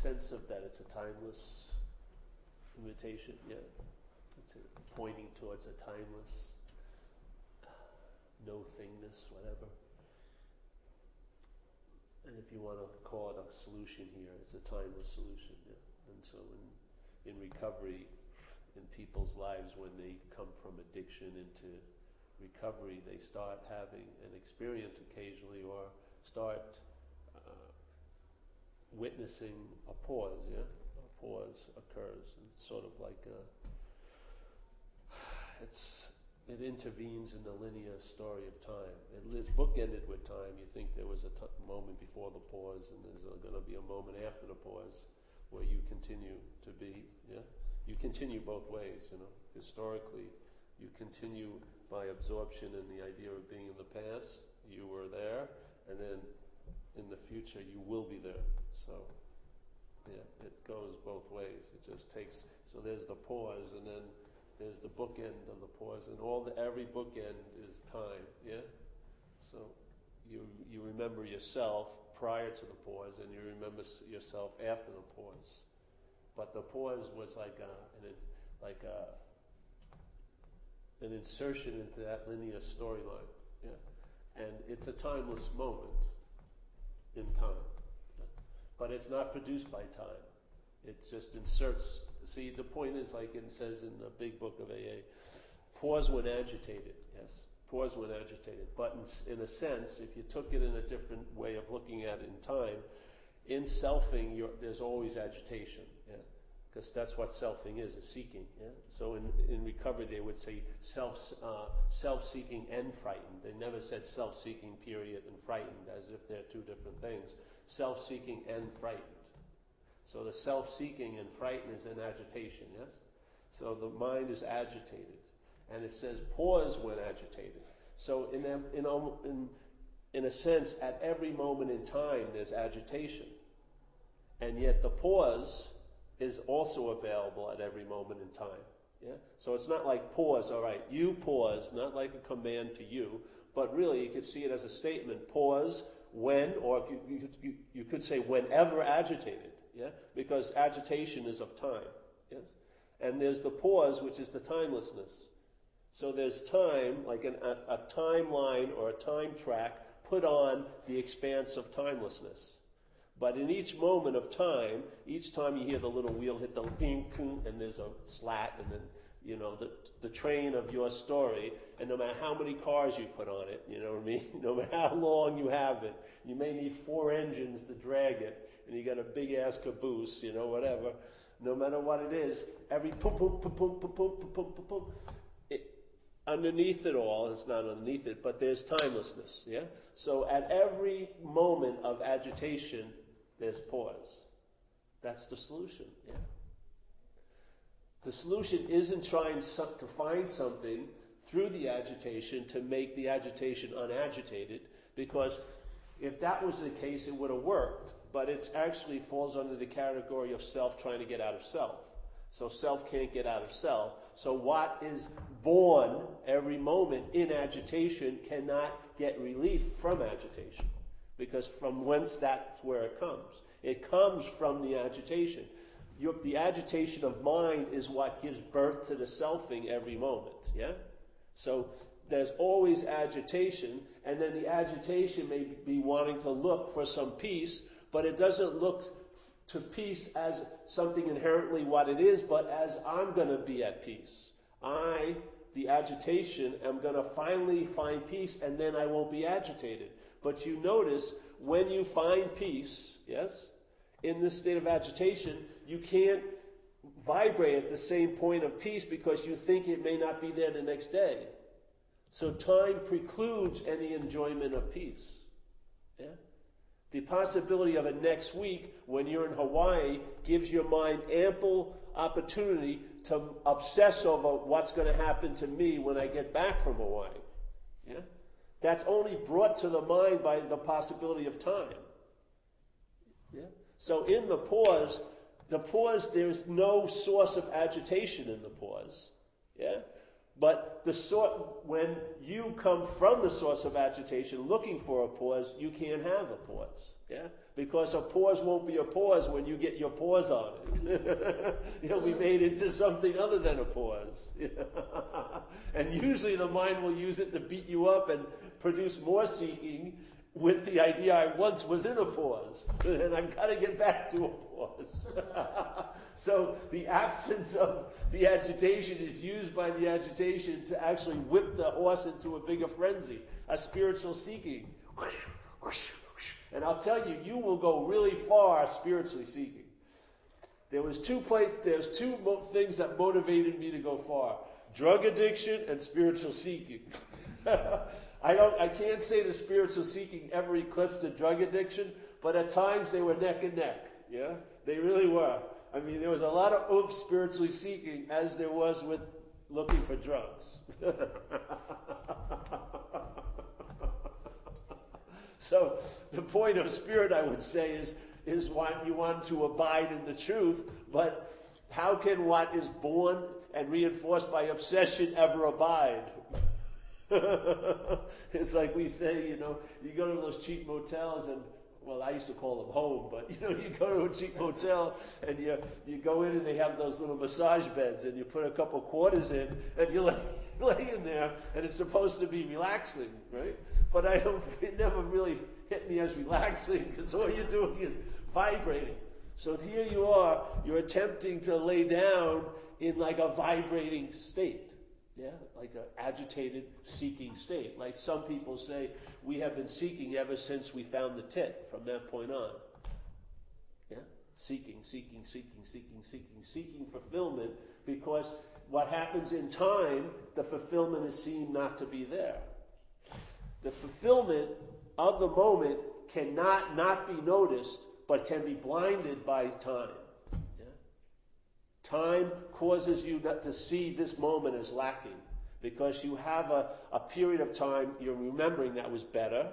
sense of that it's a timeless invitation? Yeah. It's pointing towards a timeless no-thingness, whatever. And if you want to call it a solution here, it's a timeless solution. Yeah. And so in recovery, in people's lives, when they come from addiction into recovery, they start having an experience occasionally, or start witnessing a pause. Yeah, a pause occurs. It's sort of like it intervenes in the linear story of time. It's bookended with time. You think there was a moment before the pause, and there's going to be a moment after the pause where you continue to be. Yeah, you continue both ways. You know, historically, you continue by absorption in the idea of being in the past. You were there, and then in the future you will be there. So, yeah, it goes both ways. It just takes. So there's the pause, and then there's the bookend of the pause, and every bookend is time. Yeah. So you remember yourself prior to the pause, and you remember yourself after the pause. But the pause was like an insertion into that linear storyline. Yeah. And it's a timeless moment in time. Yeah. But it's not produced by time. It just inserts. See, the point is, like it says in the big book of AA, pause when agitated. Yes, pause when agitated. But in a sense, if you took it in a different way of looking at it in time, in selfing, there's always agitation. Yeah, because that's what selfing is seeking. Yeah. So in recovery, they would say self-seeking and frightened. They never said self-seeking period and frightened, as if they're two different things. Self-seeking and frightened. So the self-seeking and frightened is in agitation, yes? So the mind is agitated. And it says pause when agitated. So in a sense, at every moment in time, there's agitation. And yet the pause is also available at every moment in time. Yeah? So it's not like pause, all right, you pause, not like a command to you, but really you could see it as a statement, pause when, or you could say whenever agitated. Yeah? Because agitation is of time. Yes? And there's the pause, which is the timelessness. So there's time, like a timeline or a time track put on the expanse of timelessness. But in each moment of time, each time you hear the little wheel hit the ding, and there's a slat, and then, you know, the train of your story, and no matter how many cars you put on it, you know what I mean? No matter how long you have it, you may need 4 engines to drag it, and you got a big-ass caboose, you know, whatever. No matter what it is, every pum, pum, pum, pum, pum, pum, pum, pum, pum, underneath it all, it's not underneath it, but there's timelessness, yeah? So at every moment of agitation, there's pause. That's the solution, yeah? The solution isn't trying to find something through the agitation to make the agitation unagitated, because if that was the case, it would have worked. But it actually falls under the category of self trying to get out of self. So self can't get out of self. So what is born every moment in agitation cannot get relief from agitation. Because from whence that's where it comes. It comes from the agitation. The agitation of mind is what gives birth to the selfing every moment. Yeah? So there's always agitation, and then the agitation may be wanting to look for some peace, but it doesn't look to peace as something inherently what it is, but as I'm going to be at peace. The agitation, am going to finally find peace, and then I won't be agitated. But you notice, when you find peace, yes, in this state of agitation, you can't vibrate at the same point of peace because you think it may not be there the next day. So time precludes any enjoyment of peace. Yeah? The possibility of it next week when you're in Hawaii gives your mind ample opportunity to obsess over what's going to happen to me when I get back from Hawaii. Yeah? That's only brought to the mind by the possibility of time. Yeah? So in the pause, there's no source of agitation in the pause. Yeah? But when you come from the source of agitation looking for a pause, you can't have a pause. Yeah? Because a pause won't be a pause when you get your pause on it. It'll be made into something other than a pause. And usually the mind will use it to beat you up and produce more seeking with the idea I once was in a pause, and I've got to get back to a pause. So the absence of the agitation is used by the agitation to actually whip the horse into a bigger frenzy, a spiritual seeking. And I'll tell you, you will go really far spiritually seeking. There's two things that motivated me to go far: drug addiction and spiritual seeking. I can't say the spiritual seeking ever eclipsed the drug addiction, but at times they were neck and neck. Yeah, they really were. I mean, there was a lot of oomph spiritually seeking as there was with looking for drugs. So the point of spirit, I would say, is what you want to abide in the truth, but how can what is born and reinforced by obsession ever abide? It's like we say, you go to those cheap motels and, well, I used to call them home, but you go to a cheap motel and you go in and they have those little massage beds and you put a couple quarters in and you lay in there and it's supposed to be relaxing, right? But it never really hit me as relaxing because all you're doing is vibrating. So here you are, you're attempting to lay down in like a vibrating state. Yeah, like an agitated, seeking state. Like some people say, we have been seeking ever since we found the tit, from that point on. Yeah, seeking fulfillment, because what happens in time, the fulfillment is seen not to be there. The fulfillment of the moment cannot not be noticed, but can be blinded by time. Time causes you to see this moment as lacking because you have a period of time you're remembering that was better,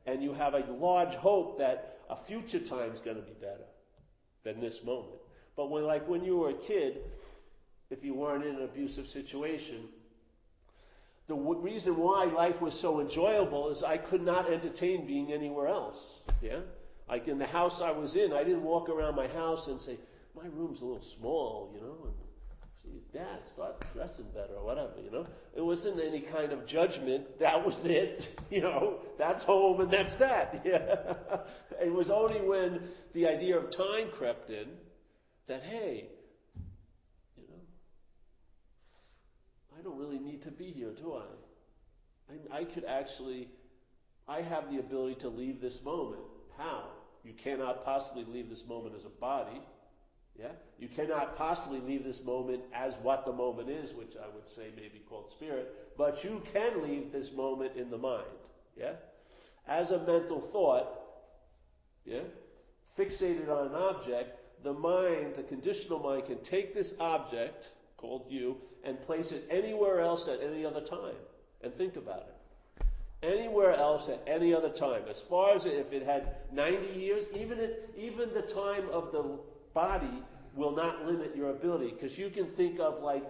and you have a large hope that a future time is going to be better than this moment. But when you were a kid, if you weren't in an abusive situation, the reason why life was so enjoyable is I could not entertain being anywhere else. Yeah, like in the house I was in, I didn't walk around my house and say, my room's a little small, and geez, Dad, start dressing better or whatever, It wasn't any kind of judgment. That was it, that's home and that's that. Yeah. It was only when the idea of time crept in that, hey, I don't really need to be here, do I? I have the ability to leave this moment. How? You cannot possibly leave this moment as a body. Yeah? You cannot possibly leave this moment as what the moment is, which I would say may be called spirit, but you can leave this moment in the mind. Yeah? As a mental thought, yeah, fixated on an object, the mind, the conditional mind, can take this object, called you, and place it anywhere else at any other time. And think about it. Anywhere else at any other time. As far as if it had 90 years, even the time of the body will not limit your ability, because you can think of like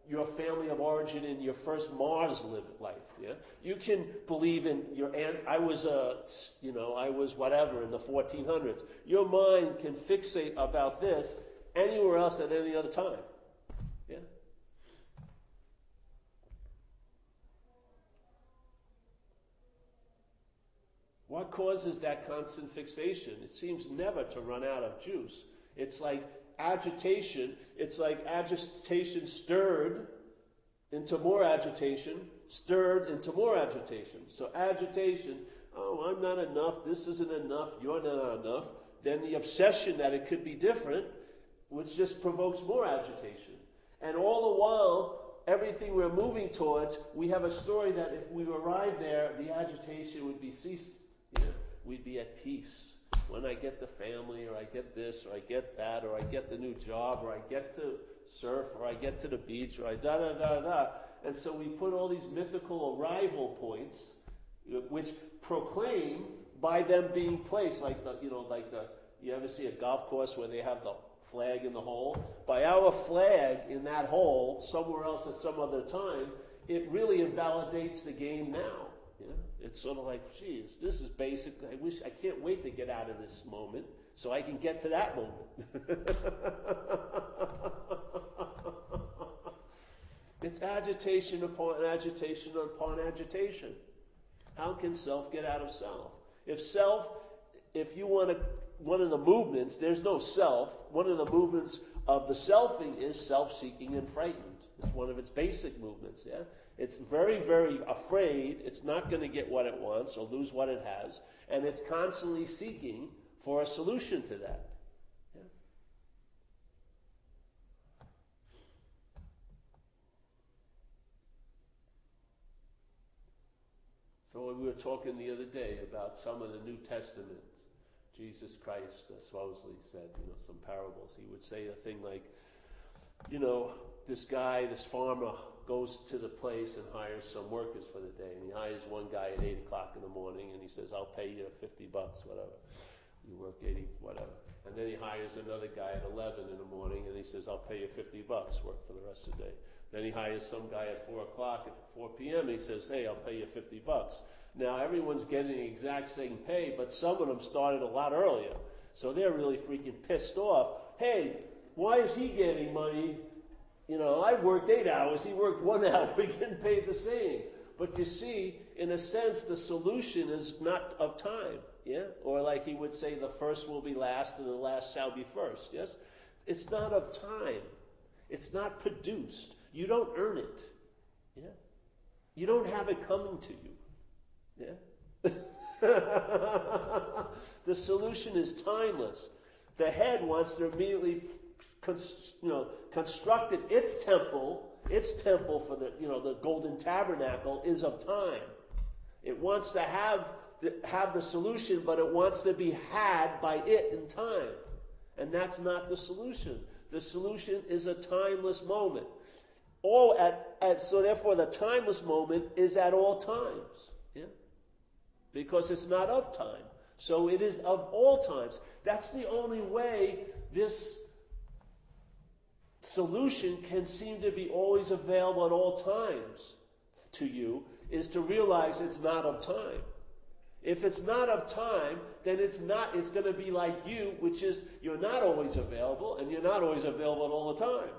your family of origin in your first Mars life. Yeah, you can believe in your aunt. I was whatever in the 1400s. Your mind can fixate about this anywhere else at any other time. Yeah. What causes that constant fixation? It seems never to run out of juice. It's like agitation. It's like agitation stirred into more agitation, stirred into more agitation. So agitation, oh, I'm not enough, this isn't enough, you're not enough. Then the obsession that it could be different, which just provokes more agitation. And all the while, everything we're moving towards, we have a story that if we arrive there, the agitation would be ceased. We'd be at peace. When I get the family, or I get this, or I get that, or I get the new job, or I get to surf, or I get to the beach, or I da-da-da-da. And so we put all these mythical arrival points, which proclaim by them being placed, you ever see a golf course where they have the flag in the hole? By our flag in that hole, somewhere else at some other time, it really invalidates the game now. Yeah? It's sort of like, geez, this is basic. I can't wait to get out of this moment so I can get to that moment. It's agitation upon agitation upon agitation. How can self get out of self? If you want to, one of the movements, there's no self. One of the movements of the selfing is self-seeking and frightened. It's one of its basic movements, yeah? It's very, very afraid it's not going to get what it wants or lose what it has, and it's constantly seeking for a solution to that. Yeah? So we were talking the other day about some of the New Testament. Jesus Christ supposedly said, some parables. He would say a thing like, this farmer goes to the place and hires some workers for the day. And he hires one guy at 8 o'clock in the morning, and he says, I'll pay you $50, whatever. You work 80, whatever. And then he hires another guy at 11 in the morning, and he says, I'll pay you $50, work for the rest of the day. Then he hires some guy at 4 o'clock, at 4 p.m., and he says, hey, I'll pay you $50. Now, everyone's getting the exact same pay, but some of them started a lot earlier. So they're really freaking pissed off. Hey, why is he getting money? I worked 8 hours, he worked 1 hour, we're getting paid the same. But you see, in a sense, the solution is not of time, yeah? Or like he would say, the first will be last and the last shall be first, yes? It's not of time. It's not produced. You don't earn it, yeah? You don't have it coming to you, yeah? The solution is timeless. The head wants to immediately constructed its temple for the golden tabernacle is of time. It wants to have the solution, but it wants to be had by it in time. And that's not the solution. The solution is a timeless moment. So therefore the timeless moment is at all times. Yeah? Because it's not of time. So it is of all times. That's the only way this solution can seem to be always available at all times to you, is to realize it's not of time. If it's not of time, then it's going to be like you, which is you're not always available, and you're not always available all the time.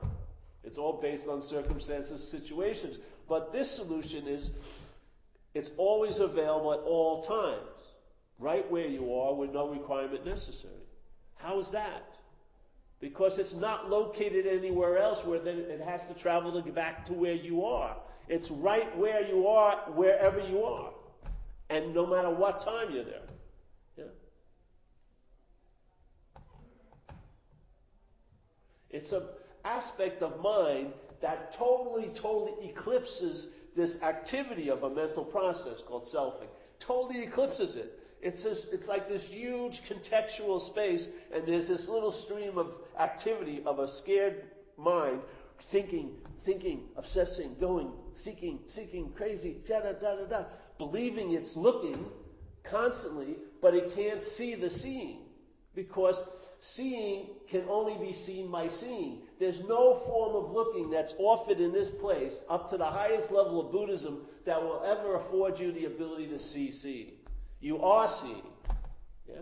It's all based on circumstances, situations. But this solution is, it's always available at all times, right where you are, with no requirement necessary. How is that? Because it's not located anywhere else where then it has to travel to get back to where you are. It's right where you are, wherever you are. And no matter what time you're there. Yeah? It's an aspect of mind that totally eclipses this activity of a mental process called selfing. Totally eclipses it. It's like this huge contextual space, and there's this little stream of activity of a scared mind, thinking, obsessing, going, seeking, crazy, da-da-da-da-da, believing it's looking constantly, but it can't see the seeing, because seeing can only be seen by seeing. There's no form of looking that's offered in this place, up to the highest level of Buddhism, that will ever afford you the ability to see seeing. You are seeing. Yeah?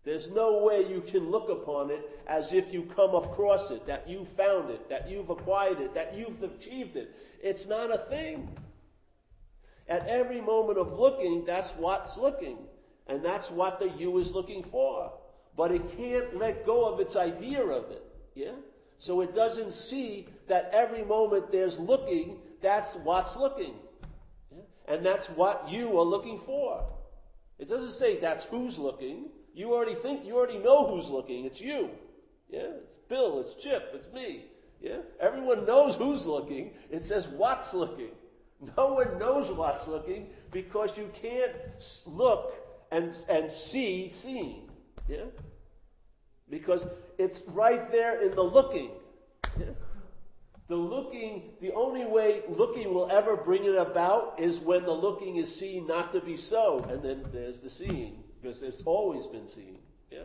There's no way you can look upon it as if you come across it, that you found it, that you've acquired it, that you've achieved it. It's not a thing. At every moment of looking, that's what's looking. And that's what the you is looking for. But it can't let go of its idea of it. Yeah? So it doesn't see that every moment there's looking, that's what's looking. Yeah? And that's what you are looking for. It doesn't say that's who's looking. You already know who's looking. It's you. Yeah? It's Bill, it's Chip, it's me. Yeah? Everyone knows who's looking. It says what's looking. No one knows what's looking because you can't look and see seeing. Yeah? Because it's right there in the looking. Yeah? The only way looking will ever bring it about is when the looking is seen not to be so. And then there's the seeing, because it's always been seen. Yeah?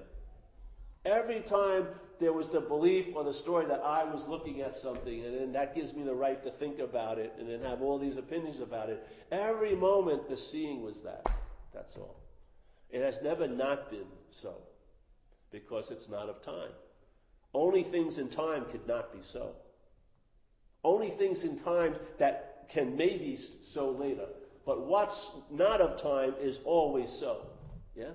Every time there was the belief or the story that I was looking at something, and then that gives me the right to think about it, and then have all these opinions about it. Every moment the seeing was that. That's all. It has never not been so, because it's not of time. Only things in time could not be so. Only things in time that can maybe so later. But what's not of time is always so. Yeah?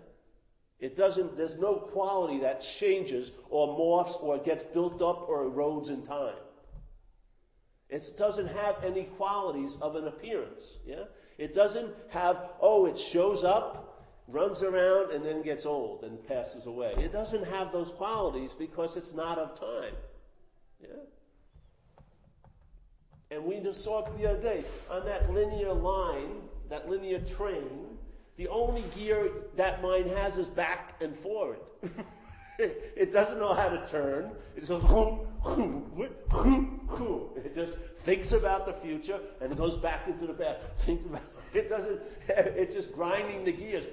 It doesn't, there's no quality that changes or morphs or gets built up or erodes in time. It doesn't have any qualities of an appearance. Yeah? It doesn't have, it shows up, runs around, and then gets old and passes away. It doesn't have those qualities because it's not of time. Yeah? And we just saw it the other day, on that linear line, that linear train, the only gear that mind has is back and forward. It doesn't know how to turn. It just goes, it just thinks about the future and it goes back into the past. It doesn't, it's just grinding the gears.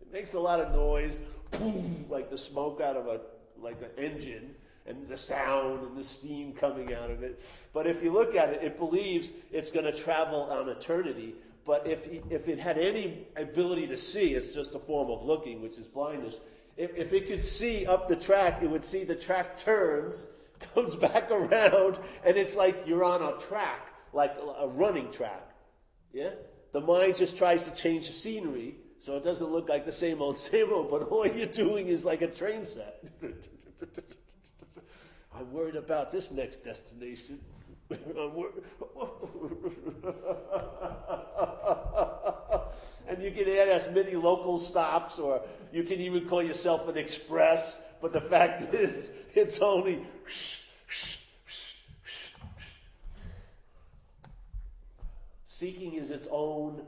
It makes a lot of noise, like the smoke out of an engine, and the sound and the steam coming out of it. But if you look at it, it believes it's going to travel on eternity. But if it had any ability to see, it's just a form of looking, which is blindness. If it could see up the track, it would see the track turns, comes back around, and it's like you're on a track, like a running track. Yeah? The mind just tries to change the scenery, so it doesn't look like the same old, but all you're doing is like a train set. I'm worried about this next destination. And you can add as many local stops, or you can even call yourself an express, but the fact is, it's only... Seeking is its own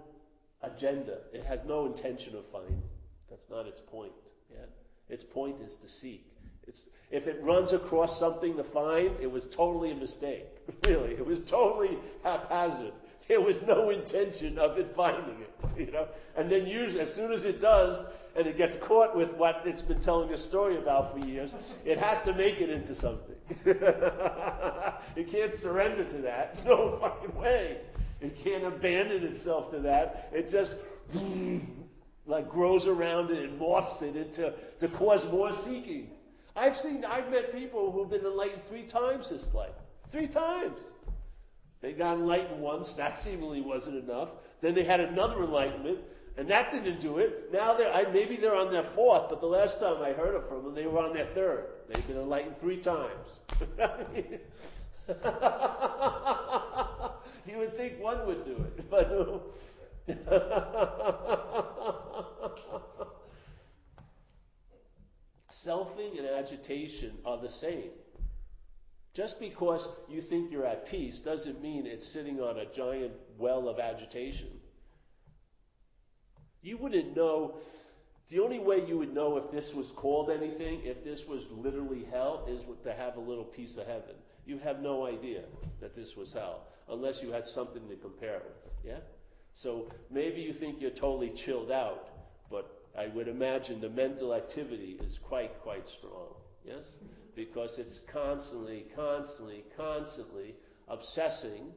agenda. It has no intention of finding. That's not its point. Yeah? Its point is to seek. If it runs across something to find, it was totally a mistake. Really, it was totally haphazard. There was no intention of it finding it, And then usually, as soon as it does, and it gets caught with what it's been telling a story about for years, it has to make it into something. It can't surrender to that. No fucking way. It can't abandon itself to that. It just grows around it and morphs it to cause more seeking. I've met people who've been enlightened 3 times this life. 3 times. They got enlightened once, that seemingly wasn't enough. Then they had another enlightenment, and that didn't do it. Now maybe they're on their 4th, but the last time I heard from them, they were on their 3rd. They've been enlightened 3 times. You would think one would do it, but no. Selfing and agitation are the same. Just because you think you're at peace doesn't mean it's sitting on a giant well of agitation. You wouldn't know. The only way you would know if this was called anything, if this was literally hell, is to have a little piece of heaven. You'd have no idea that this was hell, unless you had something to compare it with. Yeah? So maybe you think you're totally chilled out, but I would imagine the mental activity is quite strong. Yes? Because it's constantly obsessing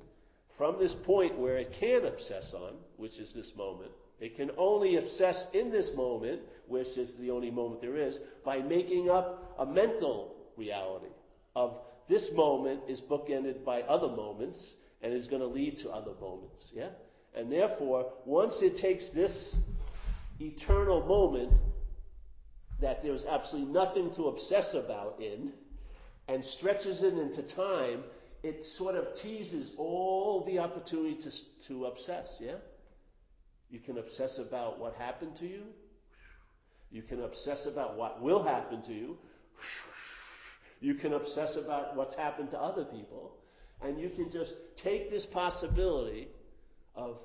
from this point where it can obsess on, which is this moment. It can only obsess in this moment, which is the only moment there is, by making up a mental reality of this moment is bookended by other moments and is going to lead to other moments. Yeah? And therefore, once it takes this eternal moment that there's absolutely nothing to obsess about in, and stretches it into time, it sort of teases all the opportunity to obsess, yeah? You can obsess about what happened to you. You can obsess about what will happen to you. You can obsess about what's happened to other people. And you can just take this possibility of,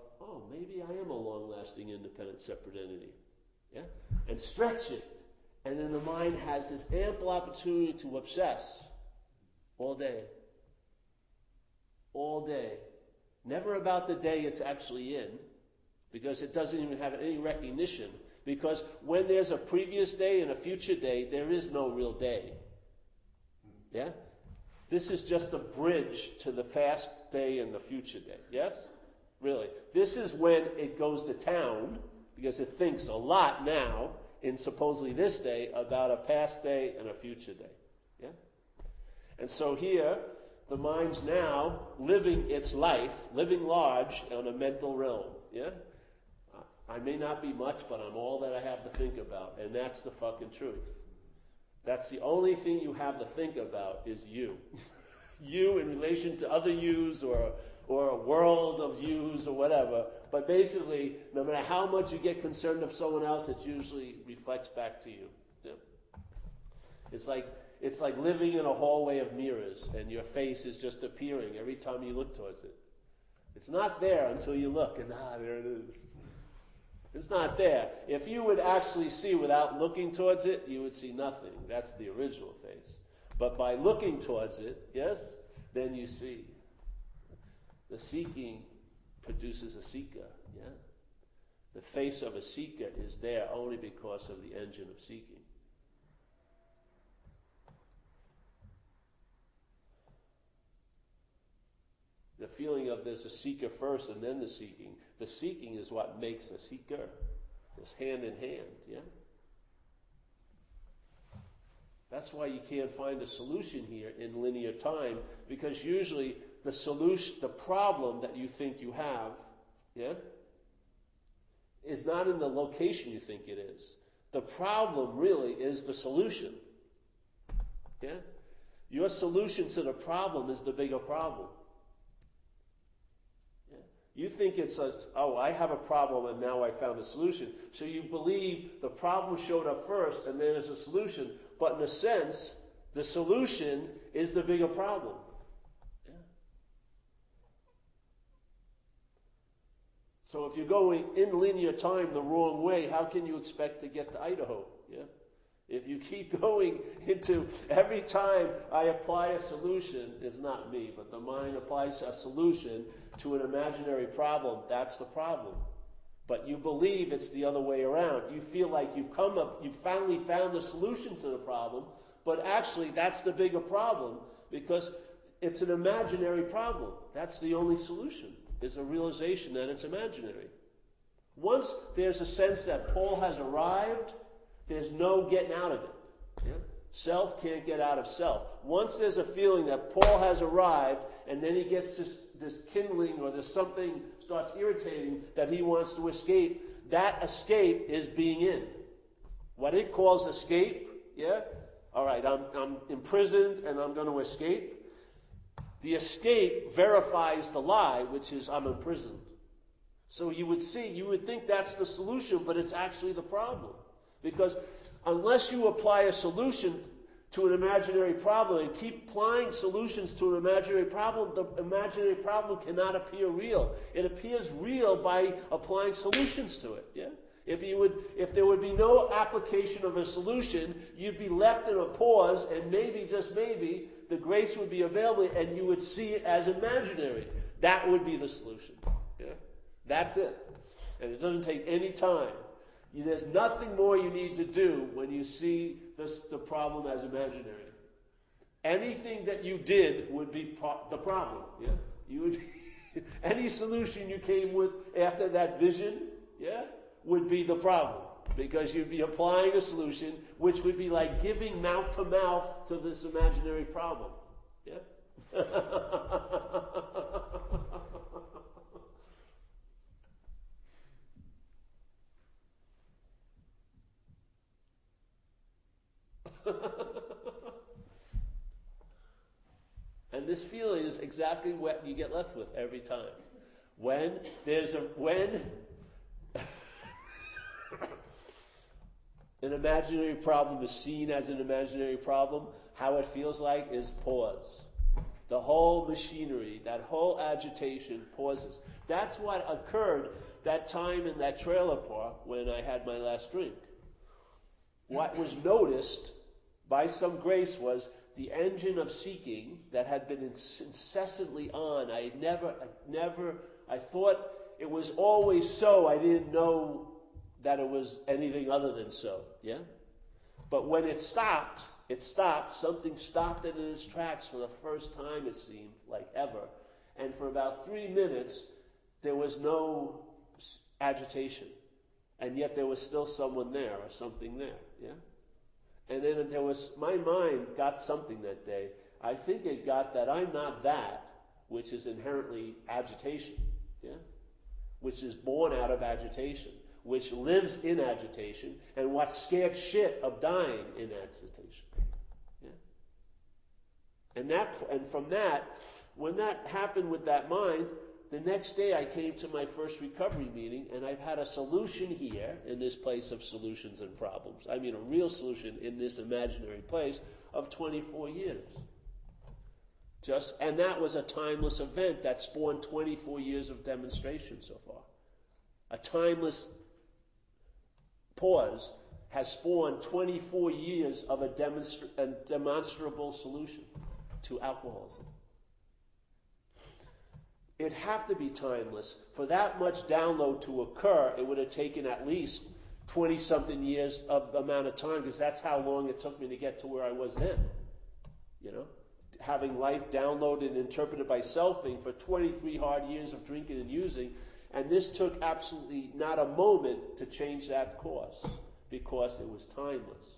maybe I am a long-lasting, independent, separate entity. Yeah? And stretch it. And then the mind has this ample opportunity to obsess all day. all day. Never about the day it's actually in, because it doesn't even have any recognition. Because when there's a previous day and a future day, there is no real day. Yeah? This is just a bridge to the past day and the future day. Yes? Really. This is when it goes to town, because it thinks a lot now, in supposedly this day, about a past day and a future day. Yeah? And so here, the mind's now living its life, living large on a mental realm. Yeah? I may not be much, but I'm all that I have to think about. And that's the fucking truth. That's the only thing you have to think about is you. You in relation to other yous or a world of yous or whatever. But basically, no matter how much you get concerned of someone else, it usually reflects back to you. Yeah. It's like living in a hallway of mirrors, and your face is just appearing every time you look towards it. It's not there until you look, and there it is. It's not there. If you would actually see without looking towards it, you would see nothing. That's the original face. But by looking towards it, yes, then you see. The seeking produces a seeker, yeah? The face of a seeker is there only because of the engine of seeking. The feeling of there's a seeker first and then the seeking. The seeking is what makes a seeker. It's hand in hand, yeah? That's why you can't find a solution here in linear time, because usually the solution, the problem that you think you have, yeah, is not in the location you think it is. The problem really is the solution. Yeah? Your solution to the problem is the bigger problem. You think it's I have a problem and now I found a solution. So you believe the problem showed up first and then there's a solution. But in a sense, the solution is the bigger problem. Yeah. So if you're going in linear time the wrong way, how can you expect to get to Idaho? Yeah. If you keep going into every time I apply a solution, it's not me, but the mind applies a solution to an imaginary problem, that's the problem. But you believe it's the other way around. You feel like you've finally found the solution to the problem, but actually that's the bigger problem because it's an imaginary problem. That's the only solution, is a realization that it's imaginary. Once there's a sense that Paul has arrived, there's no getting out of it. Yeah? Self can't get out of self. Once there's a feeling that Paul has arrived, and then he gets this kindling or there's something starts irritating that he wants to escape, that escape is being in. What it calls escape, yeah? All right, I'm imprisoned and I'm going to escape. The escape verifies the lie, which is I'm imprisoned. So you would think that's the solution, but it's actually the problem. Because unless you apply a solution to an imaginary problem and keep applying solutions to an imaginary problem, the imaginary problem cannot appear real. It appears real by applying solutions to it. Yeah? If there would be no application of a solution, you'd be left in a pause, and maybe, just maybe, the grace would be available and you would see it as imaginary. That would be the solution. Yeah? That's it. And it doesn't take any time. There's nothing more you need to do when you see the problem as imaginary. Anything that you did would be the problem. Yeah, you would. Any solution you came with after that vision, yeah, would be the problem because you'd be applying a solution which would be like giving mouth to mouth to this imaginary problem. Yeah. And this feeling is exactly what you get left with every time. When an imaginary problem is seen as an imaginary problem, how it feels like is pause. The whole machinery, that whole agitation pauses. That's what occurred that time in that trailer park when I had my last drink. What was noticed by some grace was the engine of seeking that had been incessantly on. I thought it was always so. I didn't know that it was anything other than so. Yeah? But when it stopped. Something stopped it in its tracks for the first time, it seemed, like ever. And for about 3 minutes, there was no agitation. And yet there was still someone there or something there. Yeah? And then my mind got something that day. I think it got that I'm not that, which is inherently agitation. Yeah? Which is born out of agitation, which lives in agitation, and what's scared shit of dying in agitation. Yeah? And from that, when that happened with that mind, the next day I came to my first recovery meeting, and I've had a solution here in this place of solutions and problems. I mean a real solution in this imaginary place of 24 years. And that was a timeless event that spawned 24 years of demonstration so far. A timeless pause has spawned 24 years of a demonstrable solution to alcoholism. It'd have to be timeless. For that much download to occur, it would have taken at least 20-something years of amount of time, because that's how long it took me to get to where I was then. You know? Having life downloaded and interpreted by selfing for 23 hard years of drinking and using, and this took absolutely not a moment to change that course, because it was timeless.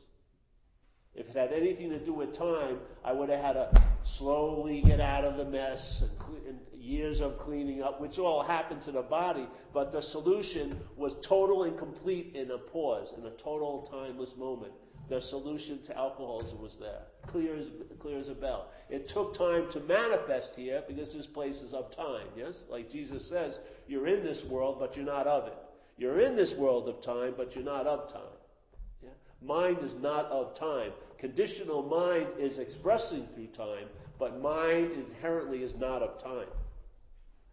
If it had anything to do with time, I would have had to slowly get out of the mess and years of cleaning up, which all happened to the body. But the solution was total and complete in a pause, in a total timeless moment. The solution to alcoholism was there, clear as a bell. It took time to manifest here because this place is of time, yes? Like Jesus says, you're in this world, but you're not of it. You're in this world of time, but you're not of time. Yeah? Mind is not of time. Conditional mind is expressing through time, but mind inherently is not of time.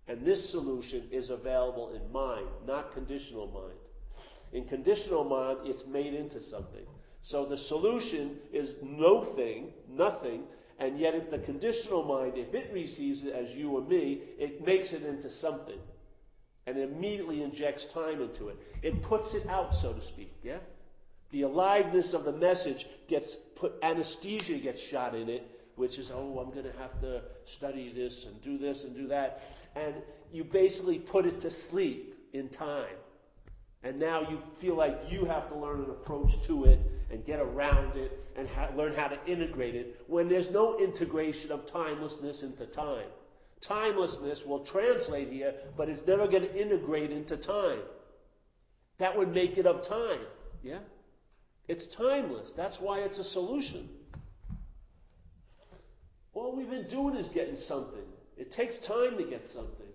And this solution is available in mind, not conditional mind. In conditional mind, it's made into something. So the solution is no thing, nothing, and yet in the conditional mind, if it receives it as you or me, it makes it into something and immediately injects time into it. It puts it out, so to speak, yeah? The aliveness of the message anesthesia gets shot in it, which is, I'm going to have to study this and do that. And you basically put it to sleep in time. And now you feel like you have to learn an approach to it and get around it and learn how to integrate it, when there's no integration of timelessness into time. Timelessness will translate here, but it's never going to integrate into time. That would make it of time. Yeah? It's timeless. That's why it's a solution. All we've been doing is getting something. It takes time to get something.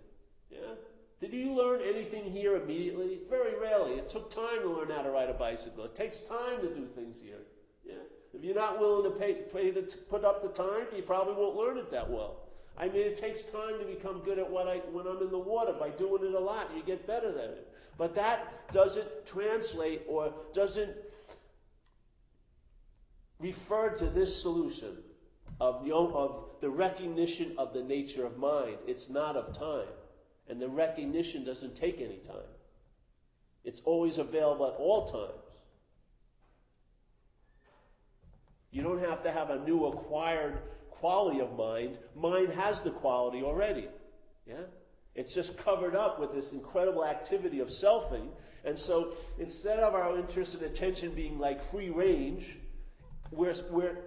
Yeah? Did you learn anything here immediately? Very rarely. It took time to learn how to ride a bicycle. It takes time to do things here. Yeah? If you're not willing to put up the time, you probably won't learn it that well. I mean, it takes time to become good at when I'm in the water. By doing it a lot, you get better at it. But that doesn't translate or doesn't refer to this solution of the recognition of the nature of mind. It's not of time. And the recognition doesn't take any time. It's always available at all times. You don't have to have a new acquired quality of mind. Mind has the quality already. Yeah? It's just covered up with this incredible activity of selfing. And so instead of our interest and attention being like free range, the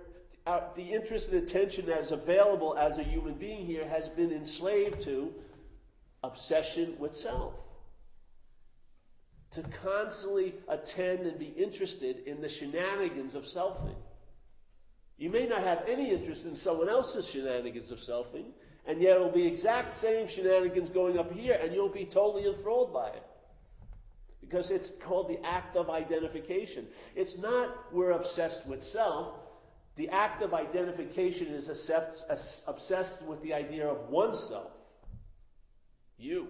interest and attention that is available as a human being here has been enslaved to obsession with self. To constantly attend and be interested in the shenanigans of selfing. You may not have any interest in someone else's shenanigans of selfing, and yet it'll be exact same shenanigans going up here, and you'll be totally enthralled by it. Because it's called the act of identification. It's not we're obsessed with self. The act of identification is obsessed with the idea of oneself. You.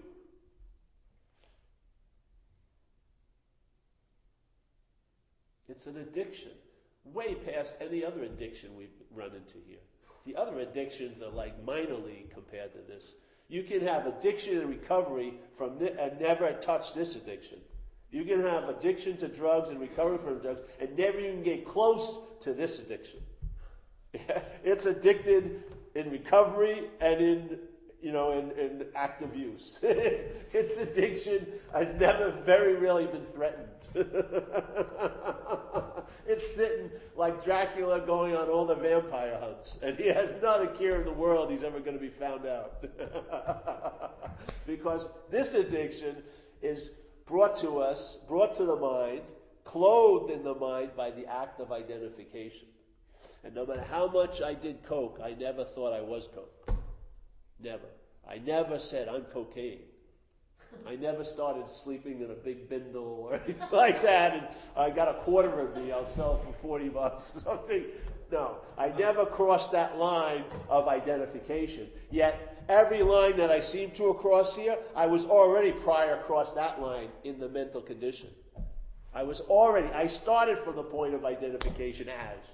It's an addiction, way past any other addiction we've run into here. The other addictions are like minor league compared to this. You can have addiction and recovery from and never touch this addiction. You can have addiction to drugs and recovery from drugs and never even get close to this addiction. It's addicted in recovery and in active use. Its addiction has never very rarely been threatened. It's sitting like Dracula going on all the vampire hunts, and he has not a care in the world he's ever going to be found out. Because this addiction is brought to us, brought to the mind, clothed in the mind by the act of identification. And no matter how much I did coke, I never thought I was coke. Never. I never said, I'm cocaine. I never started sleeping in a big bindle or anything like that, and I got a quarter of me, I'll sell for $40 or something. No, I never crossed that line of identification. Yet, every line that I seem to have crossed here, I was already prior across that line in the mental condition. I started from the point of identification as.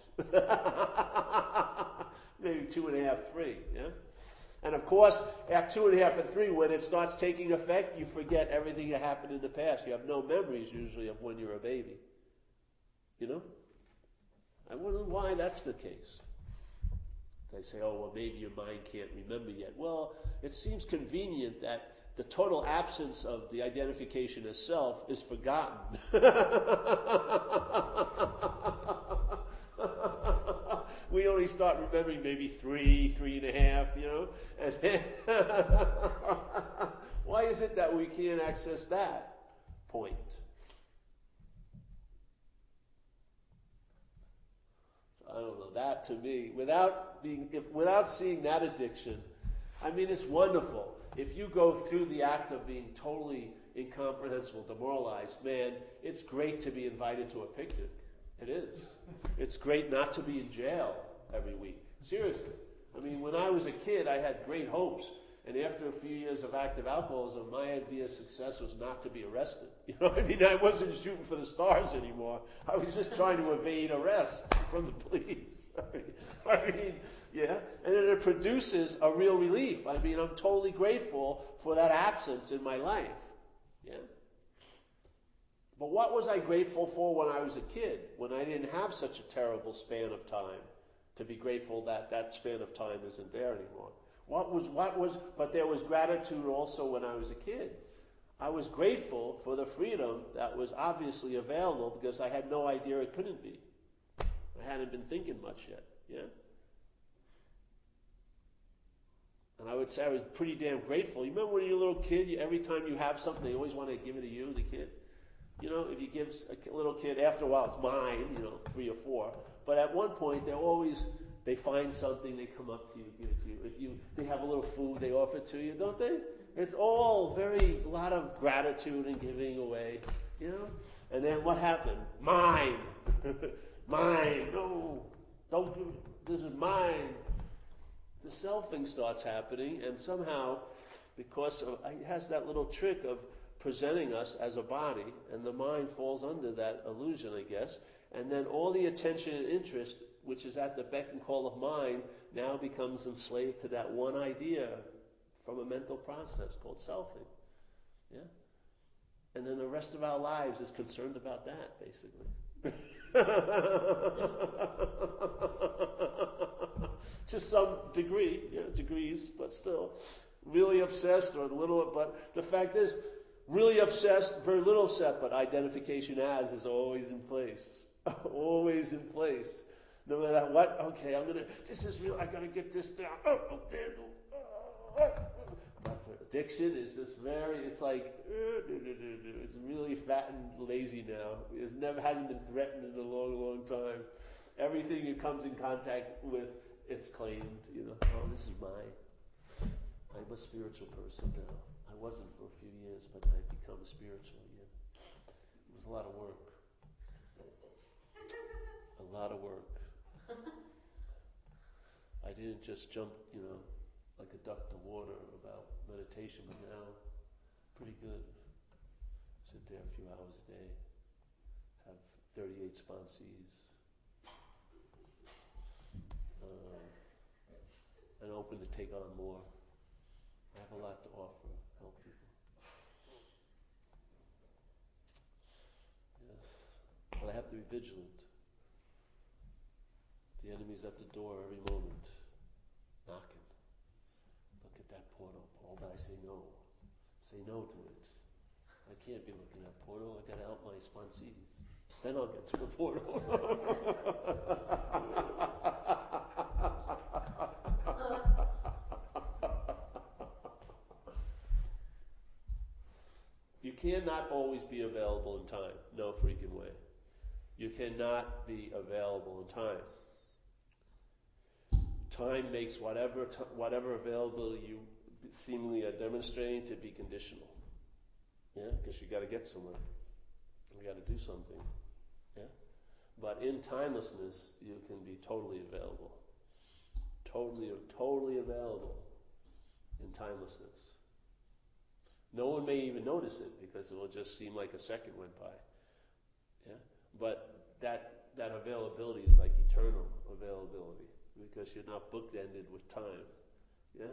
Maybe 2.5, 3, yeah? And of course, at 2.5 and 3, when it starts taking effect, you forget everything that happened in the past. You have no memories usually of when you're a baby. You know? I wonder why that's the case. They say, oh, well, maybe your mind can't remember yet. Well, it seems convenient that the total absence of the identification as self is forgotten. We only start remembering maybe 3, 3.5, And then why is it that we can't access that point? So I don't know. That to me, without seeing that addiction, I mean, it's wonderful. If you go through the act of being totally incomprehensible, demoralized, man, it's great to be invited to a picnic. It is. It's great not to be in jail every week. Seriously. I mean, when I was a kid, I had great hopes. And after a few years of active alcoholism, my idea of success was not to be arrested. You know what I mean? I wasn't shooting for the stars anymore. I was just trying to evade arrest from the police. I mean, yeah. And then it produces a real relief. I mean, I'm totally grateful for that absence in my life. Yeah. But what was I grateful for when I was a kid, when I didn't have such a terrible span of time to be grateful that that span of time isn't there anymore? But there was gratitude also when I was a kid. I was grateful for the freedom that was obviously available because I had no idea it couldn't be. I hadn't been thinking much yet, yeah? And I would say I was pretty damn grateful. You remember when you're a little kid, every time you have something, you always want to give it to you, the kid? You know, if you give a little kid, after a while it's mine, 3 or 4. But at one point, they find something, they come up to you, give it to you. They have a little food, they offer it to you, don't they? It's all a lot of gratitude and giving away, And then what happened? Mine. Mine. No, don't give it. This is mine. The selfing starts happening, and somehow, because it has that little trick of presenting us as a body, and the mind falls under that illusion, I guess, and then all the attention and interest, which is at the beck and call of mind, now becomes enslaved to that one idea from a mental process called selfing. Yeah? And then the rest of our lives is concerned about that, basically. To some degree, degrees, but still. Really obsessed or little, but the fact is, really obsessed, very little upset, but identification as is always in place. Always in place. No matter what, okay, this is real, I gotta get this down. Addiction is just it's like, it's really fat and lazy now. Hasn't been threatened in a long, long time. Everything it comes in contact with, it's claimed, oh, this is mine. I'm a spiritual person now. I wasn't for a few years, but I've become spiritual again. It was a lot of work. A lot of work. I didn't just jump, like a duck to water about meditation, but now, pretty good. Sit there a few hours a day, have 38 sponsees. and open to take on more. I have a lot to offer, help people. Yes. But I have to be vigilant. The enemy's at the door every moment, knocking. Look at that porno, Paul, but I say no. Say no to it. I can't be looking at porno, I gotta help my sponsees. Then I'll get to the porno. You cannot always be available in time. No freaking way. You cannot be available in time. Time makes whatever availability you seemingly are demonstrating to be conditional. Yeah, because you got to get somewhere. You got to do something. Yeah, but in timelessness, you can be totally available. Totally available in timelessness. No one may even notice it because it will just seem like a second went by. Yeah, but that availability is like eternal availability because you're not bookended with time. Yeah.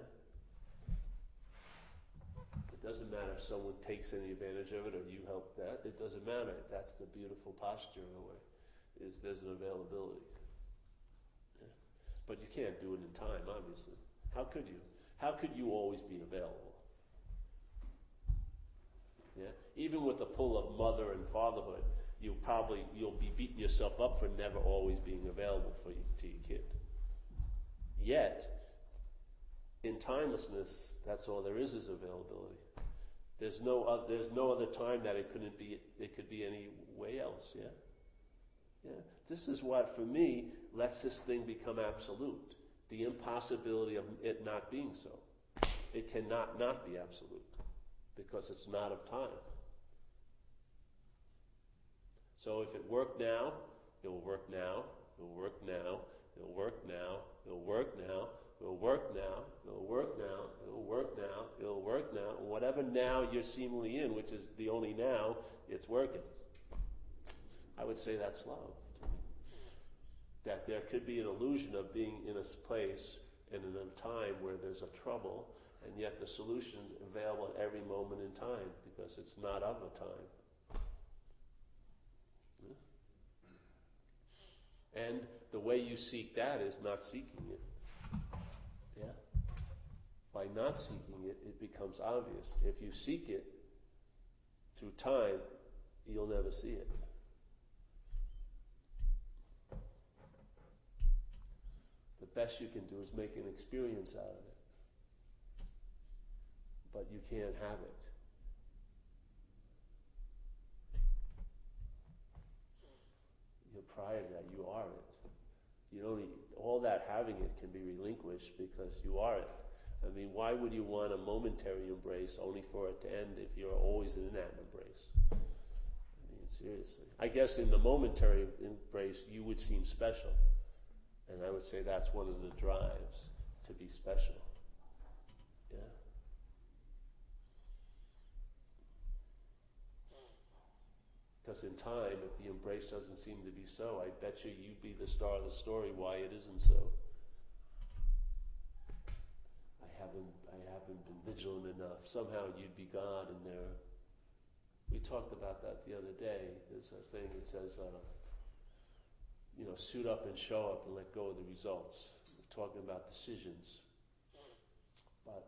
It doesn't matter if someone takes any advantage of it or you help that. It doesn't matter. That's the beautiful posture in a way, is there's an availability. Yeah. But you can't do it in time, obviously. How could you? How could you always be available? Yeah. Even with the pull of mother and fatherhood, you'll be beating yourself up for never always being available to your kid. Yet, in timelessness, that's all there is availability. There's no other time that it couldn't be. It could be any way else. Yeah, yeah. This is what, for me, lets this thing become absolute. The impossibility of it not being so. It cannot not be absolute because it's not of time. So if it worked now, it will work now. It will work now. It will work now. It will work now. It'll work now, it'll work now, it'll work now, it'll work now. Whatever now you're seemingly in, which is the only now, it's working. I would say that's love. That there could be an illusion of being in a place and in a time where there's a trouble, and yet the solution is available at every moment in time because it's not of a time. Yeah. And the way you seek that is not seeking it. Yeah. By not seeking it, it becomes obvious. If you seek it through time, you'll never see it. The best you can do is make an experience out of it. But you can't have it. You're prior to that, you are it. You don't all that having it can be relinquished because you are it. I mean, why would you want a momentary embrace only for it to end if you're always in that embrace? I mean, seriously. I guess in the momentary embrace, you would seem special. And I would say that's one of the drives, to be special. Yeah. Because in time, if the embrace doesn't seem to be so, I bet you'd be the star of the story why it isn't so. I haven't been vigilant enough. Somehow you'd be God in there. We talked about that the other day. There's a thing that says, suit up and show up and let go of the results. We're talking about decisions. But